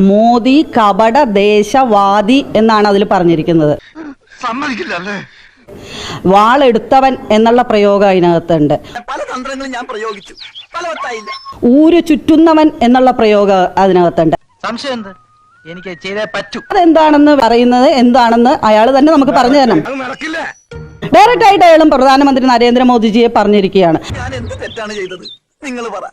മോദി കപട ദേശവാദി എന്നാണ് അതിൽ പറഞ്ഞിരിക്കുന്നത്. വാളെടുത്തവൻ എന്നുള്ള പ്രയോഗം അതിനകത്തുണ്ട്. പല തന്ത്രങ്ങളും ഞാൻ പ്രയോഗിച്ചു, ഫലവത്തായില്ല. ഊരു ചുറ്റുന്നവൻ എന്നുള്ള പ്രയോഗം അതിനകത്തുണ്ട്. സംശയം എന്ത്? എനിക്ക് ചെയ്തേ പറ്റൂ. അതെന്താണെന്ന് പറയുന്നത് എന്താണെന്ന് അയാൾ തന്നെ നമുക്ക് പറഞ്ഞു തരണം. ഡയറക്റ്റ് ആയിട്ട് അയാളും പ്രധാനമന്ത്രി നരേന്ദ്രമോദിജിയെ പറഞ്ഞിരിക്കുകയാണ്. ഞാൻ എന്ത് തെറ്റാണ് ചെയ്തത്? നിങ്ങൾ പറ.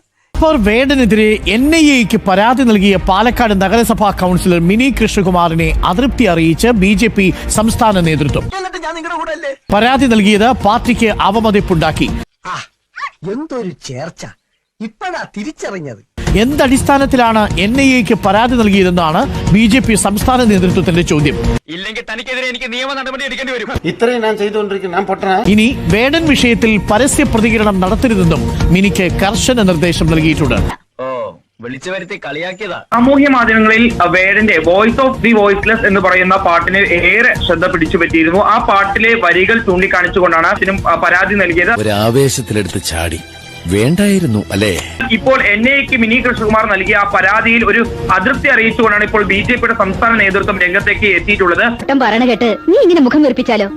വേടനെതിരെ NIAക്ക് പരാതി നൽകിയ പാലക്കാട് നഗരസഭാ കൗൺസിലർ മിനി കൃഷ്ണകുമാറിനെ അതൃപ്തി അറിയിച്ച് BJP സംസ്ഥാന നേതൃത്വം. എന്നിട്ട് ഞാൻ നിങ്ങളുടെ കൂടെ അല്ലേ? പരാതി നൽകിയത് പാർട്ടിക്ക് അവമതിപ്പുണ്ടാക്കി. എന്തൊരു ചേർച്ച! ഇപ്പഴാ തിരിച്ചറിഞ്ഞത്. എന്തടിസ്ഥാനത്തിലാണ് NIAക്ക് പരാതി നൽകിയതെന്നാണ് BJP സംസ്ഥാന നേതൃത്വത്തിന്റെ ചോദ്യം. ഇല്ലെങ്കിൽ തനിക്കെതിരെ എനിക്ക് നിയമ നടപടി എടുക്കേണ്ടി വരും. ഇത്രയും ഞാൻ ചെയ്തുകൊണ്ടിരിക്കുന്ന ഇനി വേടൻ വിഷയത്തിൽ പരസ്യ പ്രതികരണം നടത്തരുതെന്നും മിനിക്ക് കർശന നിർദ്ദേശം നൽകിയിട്ടുണ്ട്. വിളിച്ചു വരുത്തി കളിയാക്കിയതാ. സാമൂഹ്യ മാധ്യമങ്ങളിൽ വേടന്റെ വോയിസ് ഓഫ് ദി വോയിസ്ലെസ് എന്ന് പറയുന്ന പാട്ടിന് ഏറെ ശ്രദ്ധ പിടിച്ചു പറ്റിയിരുന്നു. ആ പാട്ടിലെ വരികൾ ചൂണ്ടിക്കാണിച്ചുകൊണ്ടാണ് പരാതി നൽകിയത്. ഒരു ആവേശത്തിലെടുത്ത് ചാടി വേണ്ടായിരുന്നു അല്ലേ? ഇപ്പോൾ NIAക്ക് മിനി കൃഷ്ണകുമാർ നൽകിയ ആ പരാതിയിൽ ഒരു അതൃപ്തി അറിയിച്ചുകൊണ്ടാണ് ഇപ്പോൾ BJPയുടെ സംസ്ഥാന നേതൃത്വം രംഗത്തേക്ക് എത്തിയിട്ടുള്ളത്. പറയണ കേട്ട് നീ ഇങ്ങനെ മുഖം വീർപ്പിച്ചാലോ?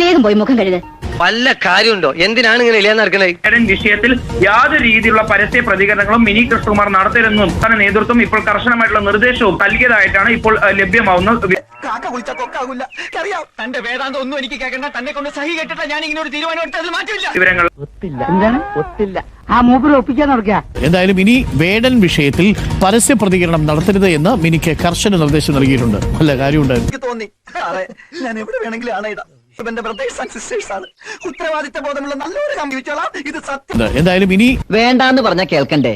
വേഗം പോയി മുഖം കഴുക. വല്ല കാര്യമുണ്ടോ? എന്തിനാണ് ഇങ്ങനെ ഇല്ലാന്ന് നടക്കണേ? വിഷയത്തിൽ യാതൊരു രീതിയിലുള്ള പരസ്യ പ്രതികരണങ്ങളും മിനി കൃഷ്ണകുമാർ നടത്തരുതെന്നും സംസ്ഥാന നേതൃത്വം ഇപ്പോൾ കർശനമായിട്ടുള്ള നിർദ്ദേശവും നൽകിയതായിട്ടാണ് ഇപ്പോൾ ലഭ്യമാവുന്നത്. കാക്ക വിളിച്ചാൽ കൊക്കാകില്ല. അറിയാം, തന്റെ വേദാന്തം ഒന്നും എനിക്ക് കേൾക്കണ്ട. തന്നെ കൊണ്ട് സഹി കേട്ടിട്ട് ഞാൻ ഇങ്ങനെ ഒരു തീരുമാനം എടുത്തതിൽ മാറ്റമില്ല. വിവരങ്ങൾ എന്തായാലും ഇനി വേടൻ വിഷയത്തിൽ പരസ്യ പ്രതികരണം നടത്തരുത് എന്ന് മിനിക്ക് കർശന നിർദ്ദേശം നൽകിയിട്ടുണ്ട്. നല്ല കാര്യമുണ്ടായിരുന്നു. എനിക്ക് തോന്നി ഞാൻ എവിടെ വേണമെങ്കിലും ആണയിടാം. എന്റെ ബ്രദേഴ്സ് ആൻഡ് സിസ്റ്റേഴ്സ് ആണ്. ഉത്തരവാദിത്ത ബോധമുള്ള നല്ലൊരു കമ്പി വെച്ചോളാം. ഇത് സത്യം. എന്തായാലും ഇനി വേണ്ടാന്ന് പറഞ്ഞാ കേൾക്കണ്ടേ?